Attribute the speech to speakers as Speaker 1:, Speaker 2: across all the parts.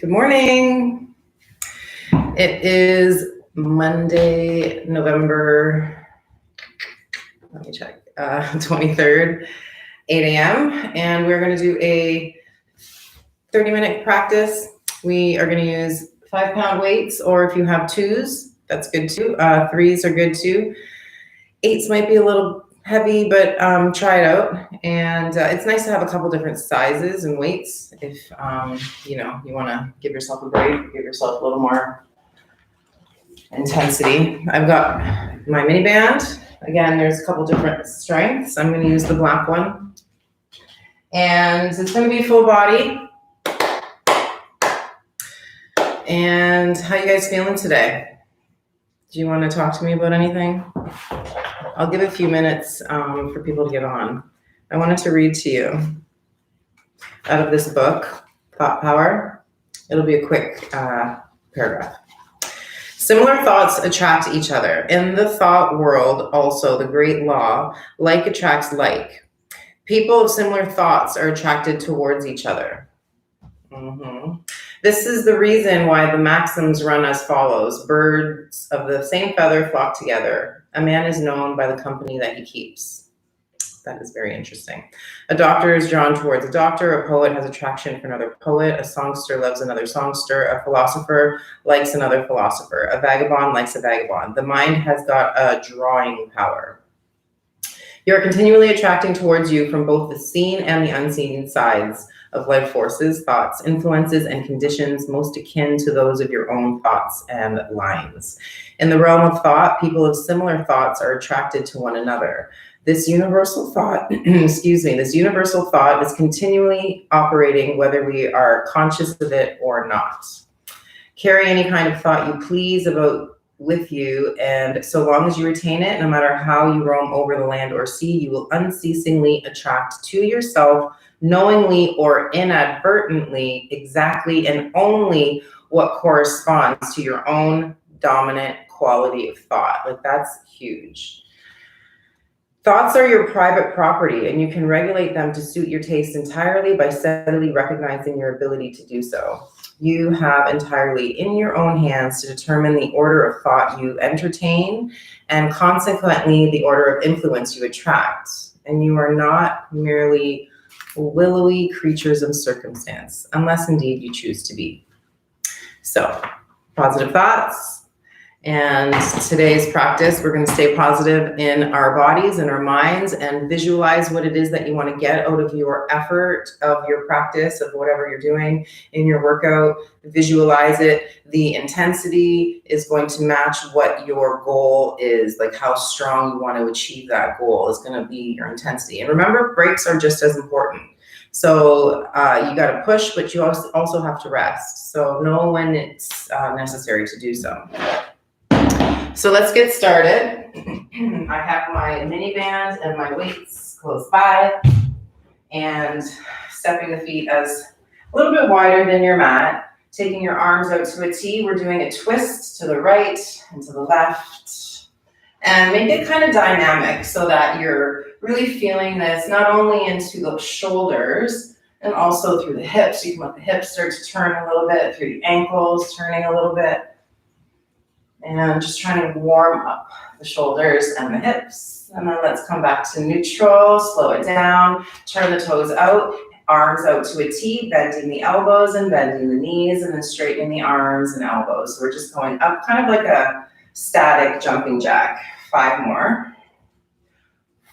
Speaker 1: Good morning. It is Monday, November, let me check, 23rd, 8 a.m. And we're going to do a 30-minute practice. We are going to use 5-pound weights, or if you have 2s, that's good too. 3s are good too. 8s might be a little heavy, but try it out. And it's nice to have a couple different sizes and weights if you want to give yourself a break, give yourself a little more intensity. I've got my mini band. Again, there's a couple different strengths. I'm going to use the black one. And it's going to be full body. And how you guys feeling today? Do you want to talk to me about anything? I'll give a few minutes for people to get on. I wanted to read to you out of this book, Thought Power. It'll be a quick paragraph. Similar thoughts attract each other. In the thought world, also, the great law, like attracts like. People of similar thoughts are attracted towards each other. This is the reason why the maxims run as follows. Birds of the same feather flock together. A man is known by the company that he keeps. That is very interesting. A doctor is drawn towards a doctor. A poet has attraction for another poet. A songster loves another songster. A philosopher likes another philosopher. A vagabond likes a vagabond. The mind has got a drawing power. You are continually attracting towards you from both the seen and the unseen sides of life forces, thoughts, influences, and conditions most akin to those of your own thoughts and lines. In the realm of thought, people of similar thoughts are attracted to one another. This universal thought, this universal thought is continually operating whether we are conscious of it or not. Carry any kind of thought you please about with you, and so long as you retain it, no matter how you roam over the land or sea, you will unceasingly attract to yourself, knowingly or inadvertently, exactly and only what corresponds to your own dominant quality of thought. Like, that's huge. Thoughts are your private property, and you can regulate them to suit your taste entirely by steadily recognizing your ability to do so. You have entirely in your own hands to determine the order of thought you entertain and consequently the order of influence you attract. And you are not merely willowy creatures of circumstance, unless indeed you choose to be. So, positive thoughts. And today's practice, we're going to stay positive in our bodies and our minds and visualize what it is that you want to get out of your effort, of your practice, of whatever you're doing in your workout. Visualize it. The intensity is going to match what your goal is, like how strong you want to achieve that goal is going to be your intensity. And remember, breaks are just as important. So you got to push, but you also have to rest. So know when it's necessary to do so. So let's get started. I have my mini band and my weights close by, and stepping the feet as a little bit wider than your mat, taking your arms out to a T. We're doing a twist to the right and to the left, and make it kind of dynamic so that you're really feeling this not only into the shoulders and also through the hips. You can let the hips start to turn a little bit, through the ankles, turning a little bit. And just trying to warm up the shoulders and the hips. And then let's come back to neutral, slow it down, turn the toes out, arms out to a T, bending the elbows and bending the knees, and then straightening the arms and elbows. So we're just going up, kind of like a static jumping jack. 5 more.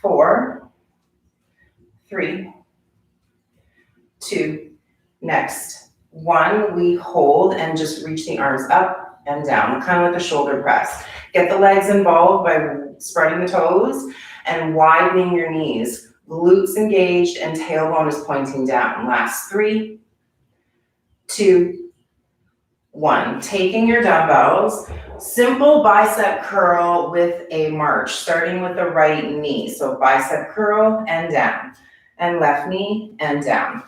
Speaker 1: 4, 3, 2, next. 1, we hold and just reach the arms up and down, kind of like a shoulder press. Get the legs involved by spreading the toes and widening your knees. Glutes engaged and tailbone is pointing down. Last 3, 2, 1. Taking your dumbbells, simple bicep curl with a march, starting with the right knee. So bicep curl and down, and left knee and down.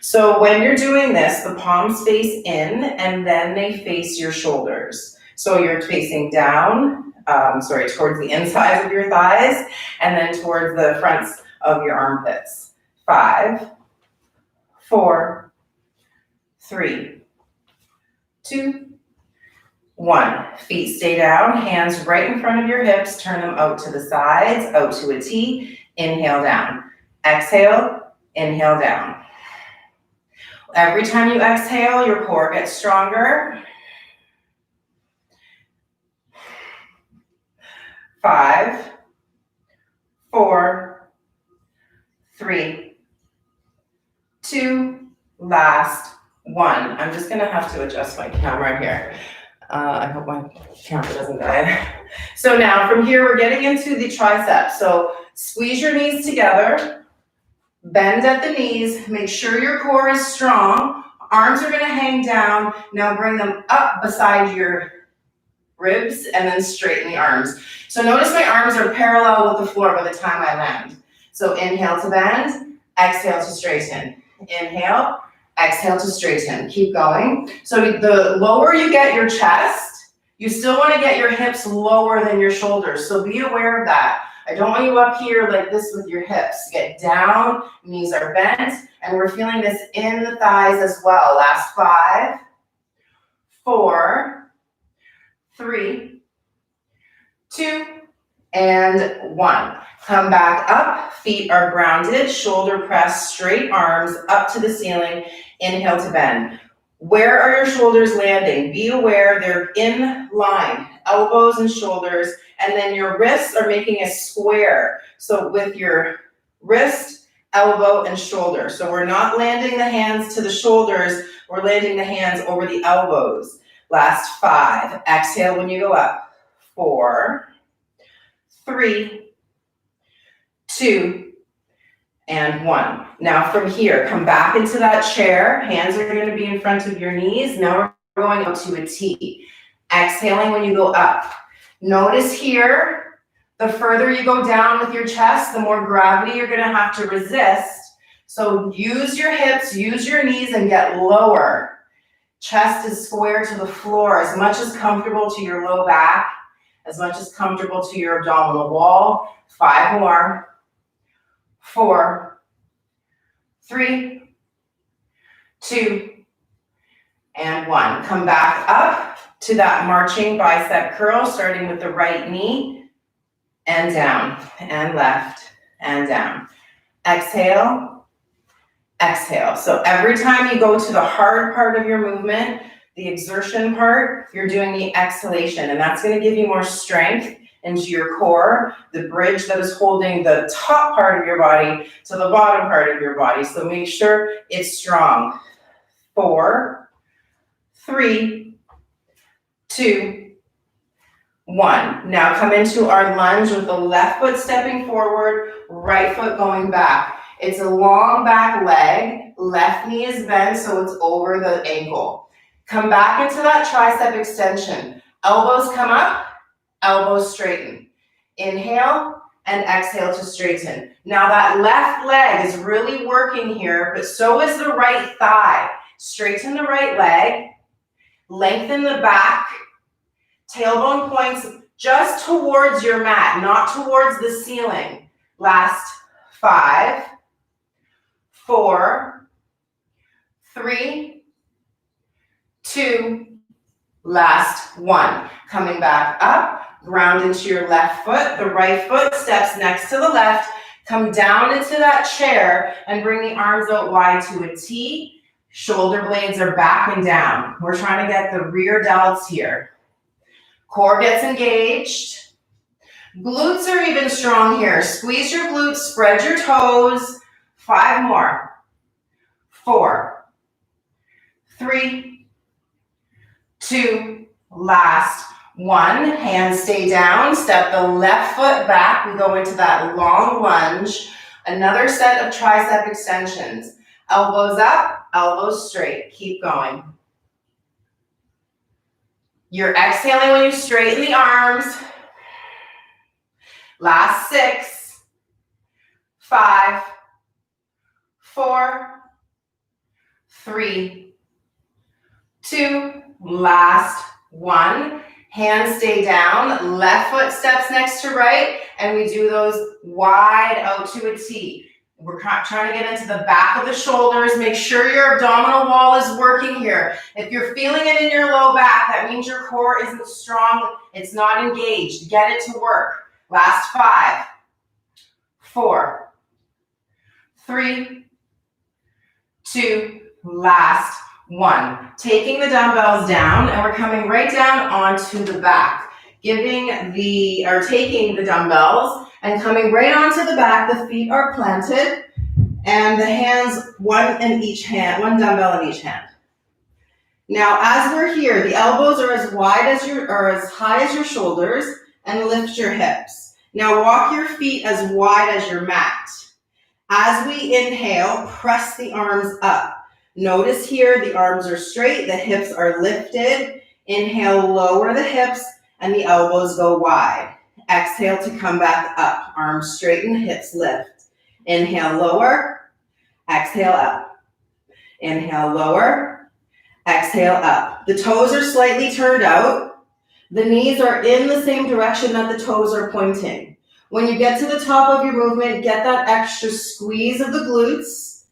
Speaker 1: So when you're doing this, the palms face in and then they face your shoulders. So you're facing down, towards the insides of your thighs and then towards the fronts of your armpits. 5, 4, 3, 2, 1. Feet stay down, hands right in front of your hips, turn them out to the sides, out to a T, inhale down. Exhale, inhale down. Every time you exhale, your core gets stronger. 5, 4, 3, 2, last 1. I'm just gonna have to adjust my camera here. I hope my camera doesn't die. So now from here, we're getting into the triceps. So squeeze your knees together, bend at the knees, make sure your core is strong. Arms are gonna hang down. Now bring them up beside your ribs and then straighten the arms. So notice my arms are parallel with the floor by the time I land. So inhale to bend, exhale to straighten. Inhale, exhale to straighten. Keep going. So the lower you get your chest, you still want to get your hips lower than your shoulders. So be aware of that. I don't want you up here like this with your hips. Get down, knees are bent, and we're feeling this in the thighs as well. Last 5, 4, 3, 2, and 1. Come back up, feet are grounded, shoulder press, straight arms up to the ceiling. Inhale to bend. Where are your shoulders landing? Be aware they're in line, elbows and shoulders, and then your wrists are making a square. So with your wrist, elbow, and shoulder. So we're not landing the hands to the shoulders, we're landing the hands over the elbows. Last 5. Exhale when you go up. 4, 3, 2, and 1. Now from here, come back into that chair. Hands are going to be in front of your knees. Now we're going up to a T. Exhaling when you go up. Notice here, the further you go down with your chest, the more gravity you're going to have to resist. So use your hips, use your knees, and get lower. Chest is square to the floor, as much as comfortable to your low back, as much as comfortable to your abdominal wall. 5 more. 4, 3, 2, and 1. Come back up to that marching bicep curl, starting with the right knee, and down, and left, and down. Exhale, exhale. So every time you go to the hard part of your movement, the exertion part, you're doing the exhalation, and that's going to give you more strength into your core, the bridge that is holding the top part of your body to the bottom part of your body. So make sure it's strong. 4, 3, 2, 1. Now come into our lunge with the left foot stepping forward, right foot going back. It's a long back leg, left knee is bent so it's over the ankle. Come back into that tricep extension. Elbows come up, elbows straighten. Inhale and exhale to straighten. Now that left leg is really working here, but so is the right thigh. Straighten the right leg, lengthen the back, tailbone points just towards your mat, not towards the ceiling. Last 5, 4, 3, 2, last 1. Coming back up, ground into your left foot, the right foot steps next to the left, come down into that chair and bring the arms out wide to a T. Shoulder blades are back and down. We're trying to get the rear delts here. Core gets engaged. Glutes are even strong here. Squeeze your glutes, spread your toes. 5 more. 4, 3, 2, last 1. Hands stay down. Step the left foot back. We go into that long lunge. Another set of tricep extensions. Elbows up, elbows straight. Keep going. You're exhaling when you straighten the arms. Last 6, 5, 4, 3, 2, last 1. Hands stay down, left foot steps next to right, and we do those wide out to a T. We're trying to get into the back of the shoulders. Make sure your abdominal wall is working here. If you're feeling it in your low back, that means your core isn't strong. It's not engaged. Get it to work. Last 5, 4, 3, 2, last 1. Taking the dumbbells down, and we're coming right down onto the back. Taking the dumbbells and coming right onto the back. The feet are planted, and the hands, one dumbbell in each hand. Now, as we're here, the elbows are as high as your shoulders, and lift your hips. Now, walk your feet as wide as your mat. As we inhale, press the arms up. Notice here, the arms are straight, the hips are lifted. Inhale, lower the hips, and the elbows go wide. Exhale to come back up. Arms straighten, hips lift. Inhale, lower. Exhale, up. Inhale, lower. Exhale, up. The toes are slightly turned out. The knees are in the same direction that the toes are pointing. When you get to the top of your movement, get that extra squeeze of the glutes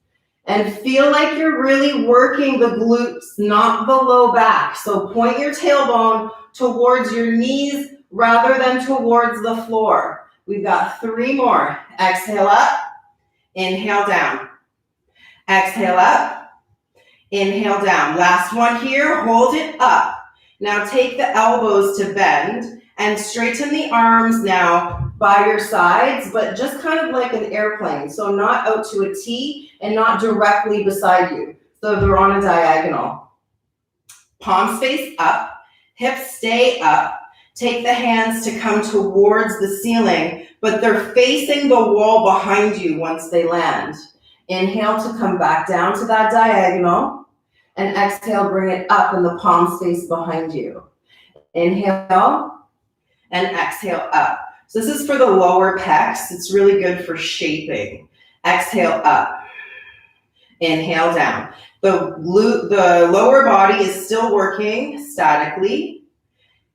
Speaker 1: and feel like you're really working the glutes, not the low back. So point your tailbone towards your knees rather than towards the floor. We've got 3 more. Exhale up, inhale down. Exhale up, inhale down. Last one here, hold it up. Now take the elbows to bend and straighten the arms now by your sides, but just kind of like an airplane. So not out to a T and not directly beside you. So they're on a diagonal. Palms face up, hips stay up. Take the hands to come towards the ceiling, but they're facing the wall behind you once they land. Inhale to come back down to that diagonal, and exhale, bring it up and the palms face behind you. Inhale, and exhale up. So this is for the lower pecs. It's really good for shaping. Exhale up. Inhale down. The lower body is still working statically.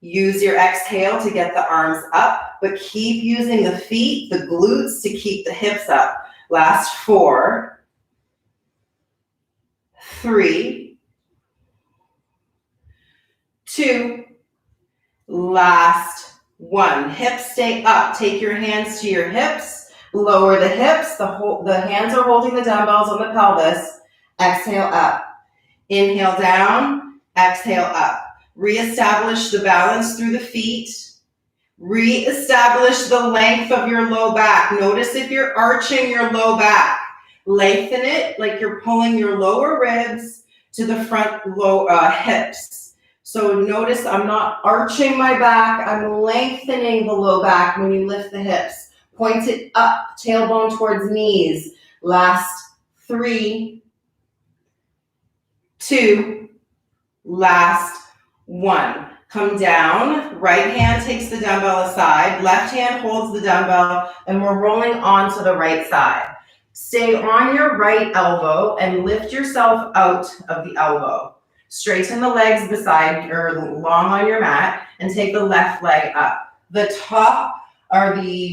Speaker 1: Use your exhale to get the arms up, but keep using the feet, the glutes, to keep the hips up. Last 4, 3, 2, last 1. Hips stay up. Take your hands to your hips. Lower the hips. The hands are holding the dumbbells on the pelvis. Exhale up. Inhale down. Exhale up. Reestablish the balance through the feet. Reestablish the length of your low back. Notice if you're arching your low back. Lengthen it like you're pulling your lower ribs to the front hips. So notice I'm not arching my back. I'm lengthening the low back when you lift the hips. Point it up, tailbone towards knees. Last 3, 2, last 1. Come down, right hand takes the dumbbell aside, left hand holds the dumbbell, and we're rolling onto the right side. Stay on your right elbow and lift yourself out of the elbow. Straighten the legs beside or long on your mat and take the left leg up. The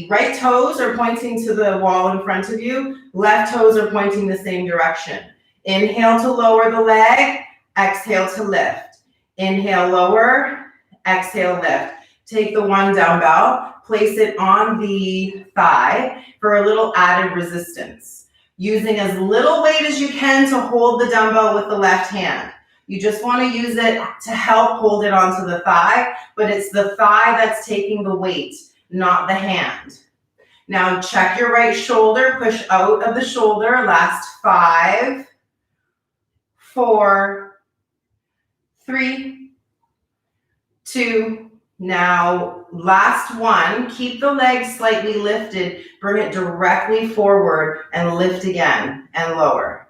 Speaker 1: right toes are pointing to the wall in front of you. Left toes are pointing the same direction. Inhale to lower the leg, exhale to lift. Inhale, lower, exhale, lift. Take the 1 dumbbell, place it on the thigh for a little added resistance. Using as little weight as you can to hold the dumbbell with the left hand. You just want to use it to help hold it onto the thigh, but it's the thigh that's taking the weight, not the hand. Now check your right shoulder, push out of the shoulder. Last 5, 4, 3, 2, now last 1. Keep the legs slightly lifted, bring it directly forward and lift again and lower.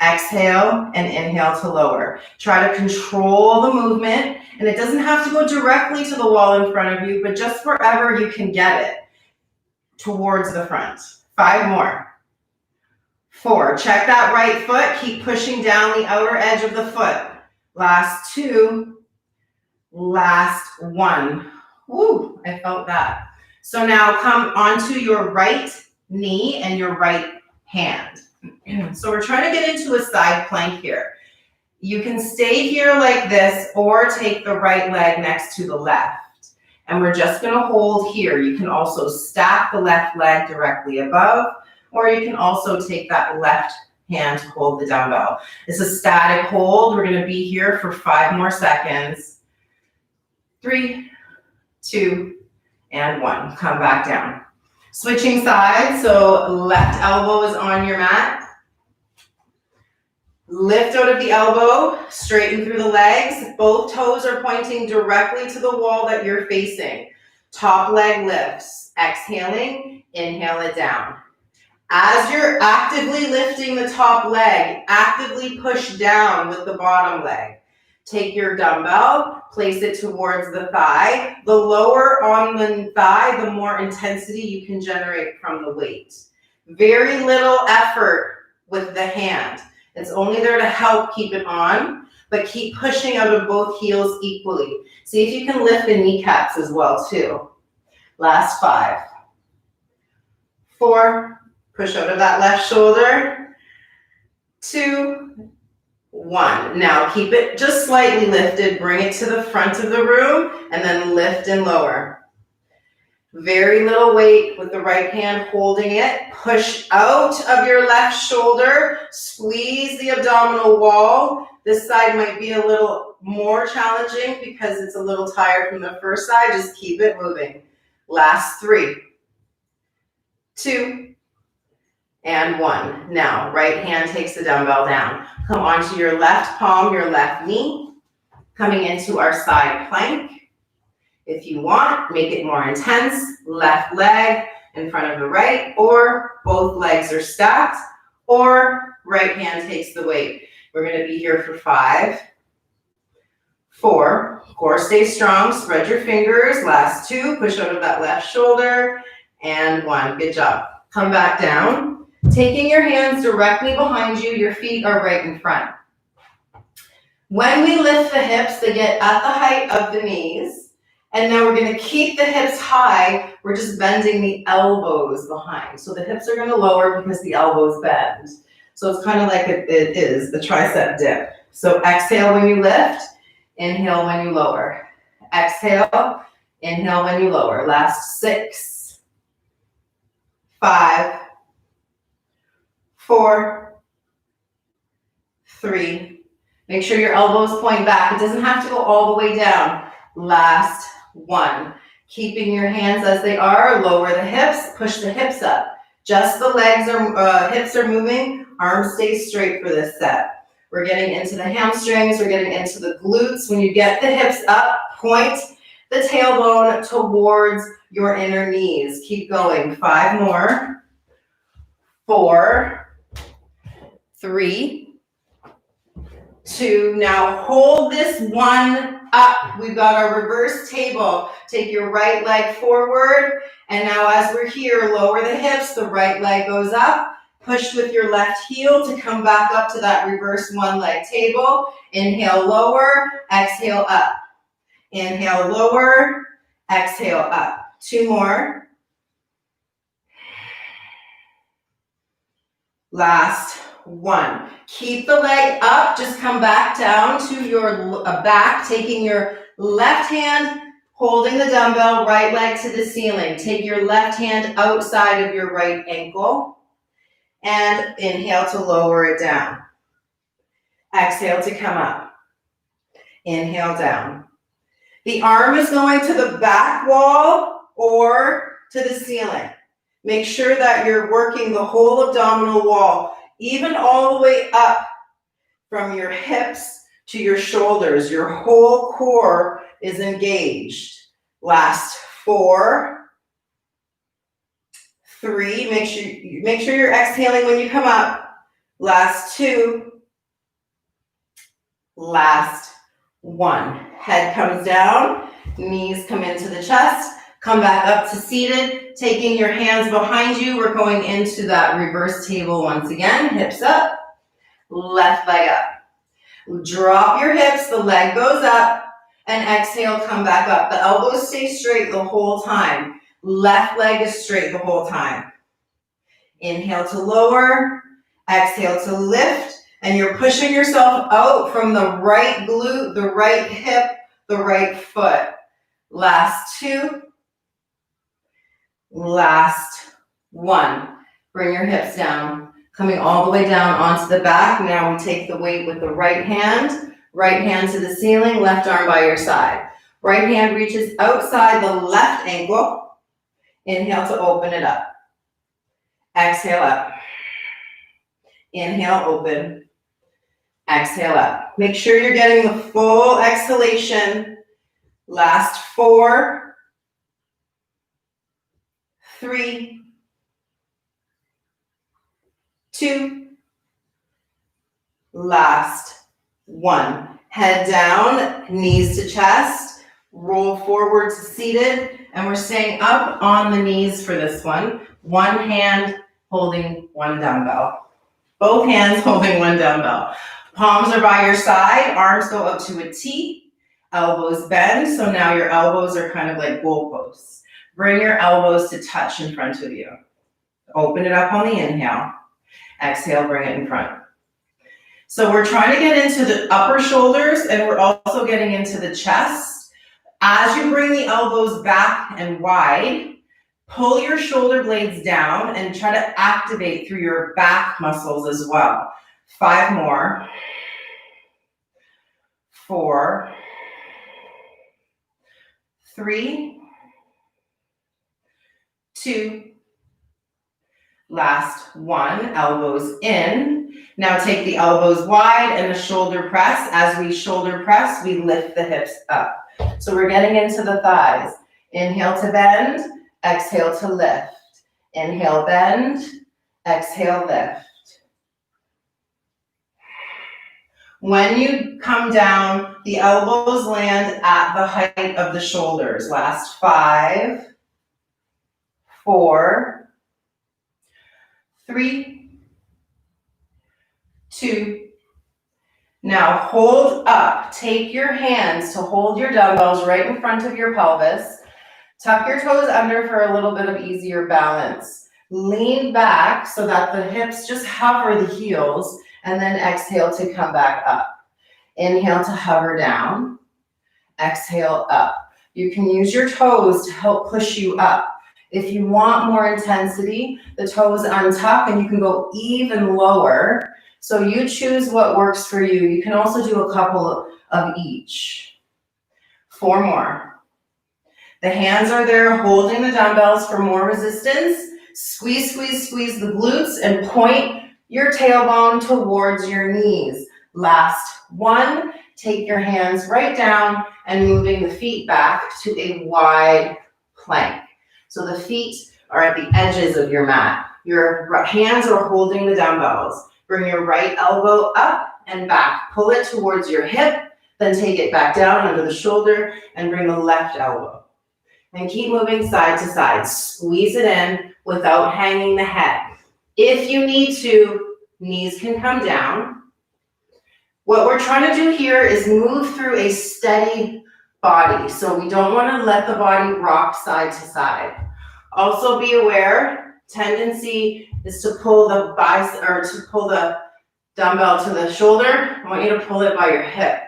Speaker 1: Exhale and inhale to lower. Try to control the movement, and it doesn't have to go directly to the wall in front of you, but just wherever you can get it towards the front. 5 more. 4, check that right foot. Keep pushing down the outer edge of the foot. Last 2, last 1. Woo, I felt that. So now come onto your right knee and your right hand. So we're trying to get into a side plank here. You can stay here like this or take the right leg next to the left. And we're just going to hold here. You can also stack the left leg directly above, or you can also take that left hand to hold the dumbbell. It's a static hold. We're going to be here for 5 more seconds. 3, 2, and 1. Come back down. Switching sides, so left elbow is on your mat. Lift out of the elbow, straighten through the legs. Both toes are pointing directly to the wall that you're facing. Top leg lifts. Exhaling, inhale it down. As you're actively lifting the top leg, actively push down with the bottom leg. Take your dumbbell, place it towards the thigh. The lower on the thigh, the more intensity you can generate from the weight. Very little effort with the hand. It's only there to help keep it on, but keep pushing out of both heels equally. See if you can lift the kneecaps as well too. Last 5, 4, push out of that left shoulder, 2, 1. Now keep it just slightly lifted, bring it to the front of the room, and then lift and lower. Very little weight with the right hand holding it. Push out of your left shoulder, squeeze the abdominal wall. This side might be a little more challenging because it's a little tired from the first side. Just keep it moving. Last 3, 2, and 1. Now, right hand takes the dumbbell down. Come onto your left palm, your left knee, coming into our side plank. If you want, make it more intense. Left leg in front of the right, or both legs are stacked, or right hand takes the weight. We're going to be here for 5, 4, core stay strong, spread your fingers. Last 2, push out of that left shoulder, and 1. Good job. Come back down. Taking your hands directly behind you, your feet are right in front. When we lift the hips, they get at the height of the knees. And now we're going to keep the hips high. We're just bending the elbows behind. So the hips are going to lower because the elbows bend. So it's kind of like it is the tricep dip. So exhale when you lift, inhale when you lower. Exhale, inhale when you lower. Last 6, 5, 4, 3. Make sure your elbows point back. It doesn't have to go all the way down. Last 1. Keeping your hands as they are, lower the hips, push the hips up. Just the legs are, hips are moving, arms stay straight for this set. We're getting into the hamstrings, we're getting into the glutes. When you get the hips up, point the tailbone towards your inner knees. Keep going. 5 more. 4, 3, 2. Now hold this 1 up. We've got our reverse table. Take your right leg forward. And now as we're here, lower the hips. The right leg goes up. Push with your left heel to come back up to that reverse 1 leg table. Inhale, lower. Exhale, up. Inhale, lower. Exhale, up. 2 more. Last 1. Keep the leg up. Just come back down to your back, taking your left hand, holding the dumbbell, right leg to the ceiling. Take your left hand outside of your right ankle and inhale to lower it down. Exhale to come up. Inhale down. The arm is going to the back wall or to the ceiling. Make sure that you're working the whole abdominal wall, even all the way up from your hips to your shoulders. Your whole core is engaged. Last 4, 3. Make sure you're exhaling when you come up. Last 2. Last 1. Head comes down, knees come into the chest. Come back up to seated, taking your hands behind you. We're going into that reverse table once again. Hips up, left leg up. Drop your hips, the leg goes up, and exhale, come back up. The elbows stay straight the whole time. Left leg is straight the whole time. Inhale to lower, exhale to lift, and you're pushing yourself out from the right glute, the right hip, the right foot. Last 2. Last 1. Bring your hips down, coming all the way down onto the back. Now we take the weight with the right hand to the ceiling, left arm by your side. Right hand reaches outside the left ankle. Inhale to open it up. Exhale up. Inhale, open. Exhale up. Make sure you're getting the full exhalation. Last 4, 3, 2, last 1. Head down, knees to chest, roll forward to seated, and we're staying up on the knees for this one. One hand holding one dumbbell. Both hands holding one dumbbell. Palms are by your side, arms go up to a T, elbows bend, so now your elbows are kind of like goalposts. Bring your elbows to touch in front of you. Open it up on the inhale. Exhale, bring it in front. So we're trying to get into the upper shoulders, and we're also getting into the chest. As you bring the elbows back and wide, pull your shoulder blades down and try to activate through your back muscles as well. 5 more. 4, 3, 2, last 1, elbows in. Now take the elbows wide and the shoulder press. As we shoulder press, we lift the hips up. So we're getting into the thighs. Inhale to bend, exhale to lift. Inhale, bend, exhale, lift. When you come down, the elbows land at the height of the shoulders. Last 5, 4, 3, 2. Now hold up. Take your hands to hold your dumbbells right in front of your pelvis. Tuck your toes under for a little bit of easier balance. Lean back so that the hips just hover the heels, and then exhale to come back up. Inhale to hover down. Exhale up. You can use your toes to help push you up. If you want more intensity, the toes untuck and you can go even lower. So you choose what works for you. You can also do a couple of each. 4 more. The hands are there holding the dumbbells for more resistance. Squeeze, squeeze, squeeze the glutes and point your tailbone towards your knees. Last 1. Take your hands right down and moving the feet back to a wide plank. So the feet are at the edges of your mat. Your hands are holding the dumbbells. Bring your right elbow up and back. Pull it towards your hip, then take it back down under the shoulder and bring the left elbow. And keep moving side to side. Squeeze it in without hanging the head. If you need to, knees can come down. What we're trying to do here is move through a steady body. So we don't want to let the body rock side to side. Also be aware, tendency is to pull the dumbbell to the shoulder. I want you to pull it by your hip.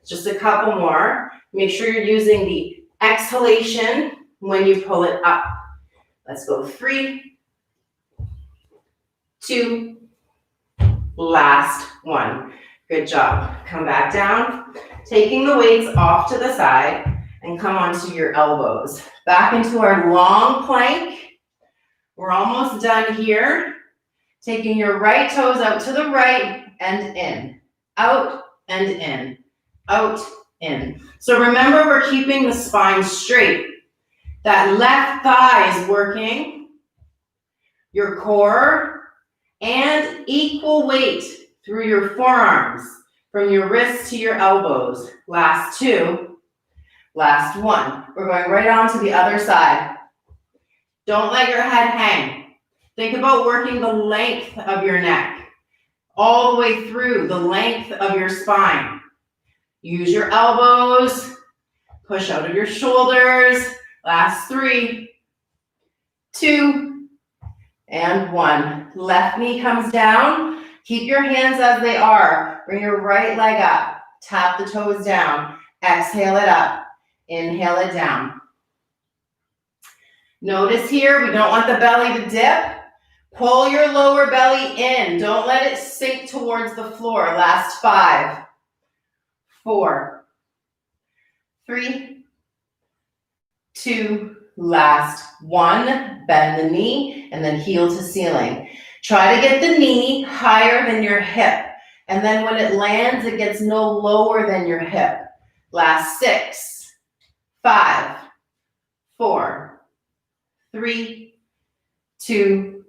Speaker 1: Just a couple more. Make sure you're using the exhalation when you pull it up. Let's go 3, 2, last 1. Good job. Come back down, taking the weights off to the side and come onto your elbows. Back into our long plank. We're almost done here. Taking your right toes out to the right and in. Out and in. Out, in. So remember, we're keeping the spine straight. That left thigh is working. Your core and equal weight through your forearms, from your wrists to your elbows. Last 2, last 1. We're going right on to the other side. Don't let your head hang. Think about working the length of your neck, all the way through the length of your spine. Use your elbows, push out of your shoulders. Last 3, 2, and 1. Left knee comes down. Keep your hands as they are. Bring your right leg up. Tap the toes down. Exhale it up. Inhale it down. Notice here, we don't want the belly to dip. Pull your lower belly in. Don't let it sink towards the floor. Last 5, 4, 3, 2, last 1. Bend the knee and then heel to ceiling. Try to get the knee higher than your hip. And then when it lands, it gets no lower than your hip. Last 6, 5, 4, 3, 2,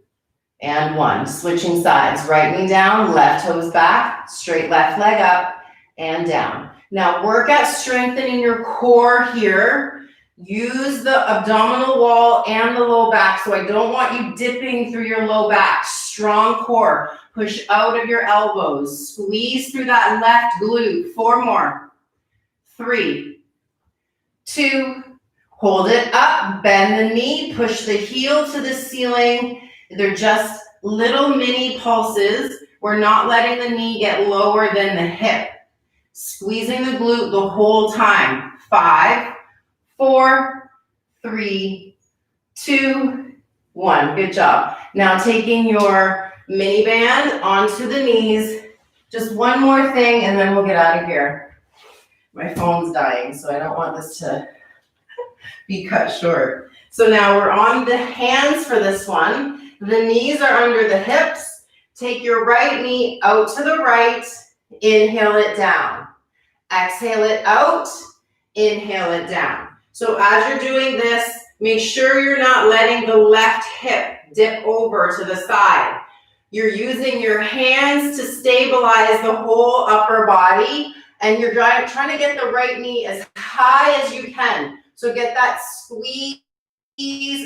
Speaker 1: and 1. Switching sides. Right knee down, left toes back, straight left leg up and down. Now work at strengthening your core here. Use the abdominal wall and the low back. So I don't want you dipping through your low back. Strong core. Push out of your elbows. Squeeze through that left glute. 4 more. 3, 2, hold it up. Bend the knee. Push the heel to the ceiling. They're just little mini pulses. We're not letting the knee get lower than the hip. Squeezing the glute the whole time. 5, 4, 3, 2, 1. Good job. Now taking your mini band onto the knees. Just one more thing and then we'll get out of here. My phone's dying, so I don't want this to be cut short. So now we're on the hands for this one. The knees are under the hips. Take your right knee out to the right. Inhale it down. Exhale it out. Inhale it down. So as you're doing this, make sure you're not letting the left hip dip over to the side. You're using your hands to stabilize the whole upper body, and you're trying to get the right knee as high as you can. So get that squeeze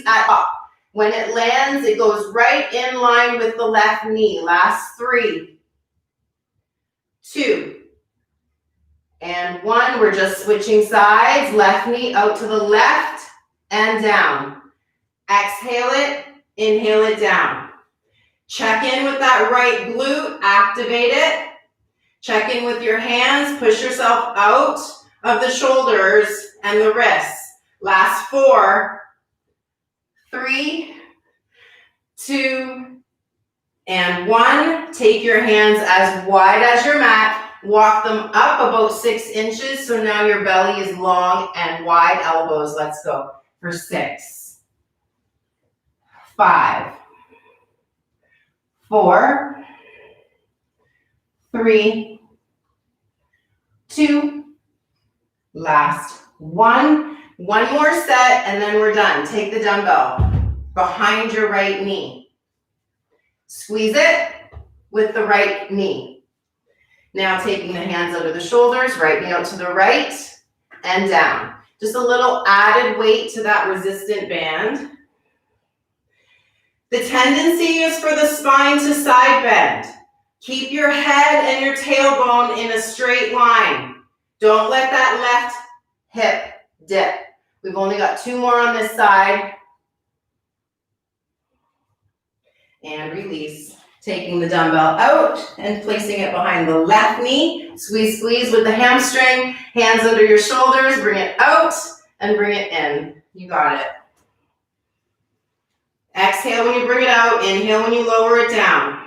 Speaker 1: at top. When it lands, it goes right in line with the left knee. Last 3, 2, and 1. We're just switching sides. Left knee out to the left and down. Exhale it, inhale it down. Check in with that right glute, activate it. Check in with your hands, push yourself out of the shoulders and the wrists. Last 4, 3, 2, and 1. Take your hands as wide as your mat. Walk them up about 6 inches. So now your belly is long and wide elbows. Let's go for 6, 5, 4, 3, 2, last 1. One more set and then we're done. Take the dumbbell behind your right knee. Squeeze it with the right knee. Now taking the hands out of the shoulders, right knee out to the right and down. Just a little added weight to that resistant band. The tendency is for the spine to side bend. Keep your head and your tailbone in a straight line. Don't let that left hip dip. We've only got 2 more on this side. And release. Taking the dumbbell out and placing it behind the left knee. Squeeze, squeeze with the hamstring. Hands under your shoulders. Bring it out and bring it in. You got it. Exhale when you bring it out. Inhale when you lower it down.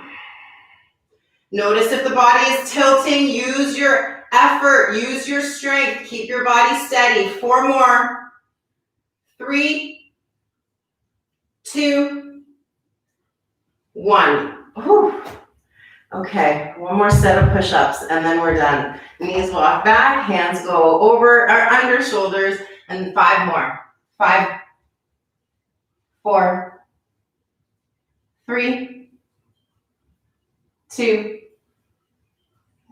Speaker 1: Notice if the body is tilting, use your effort, use your strength. Keep your body steady. 4 more. 3, 2, 1. Whew. Okay, 1 more set of push-ups and then we're done. Knees walk back, hands go over or under shoulders, and 5 more. 5, 4, 3, 2,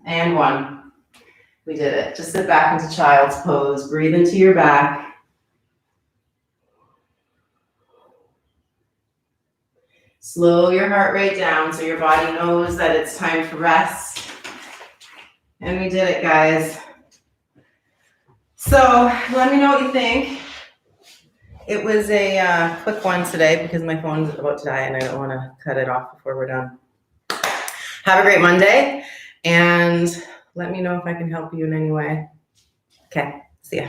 Speaker 1: and 1. We did it. Just sit back into child's pose. Breathe into your back. Slow your heart rate down so your body knows that it's time to rest. And we did it, guys. So let me know what you think. It was a quick one today because my phone's about to die and I don't want to cut it off before we're done. Have a great Monday and let me know if I can help you in any way. Okay, see ya.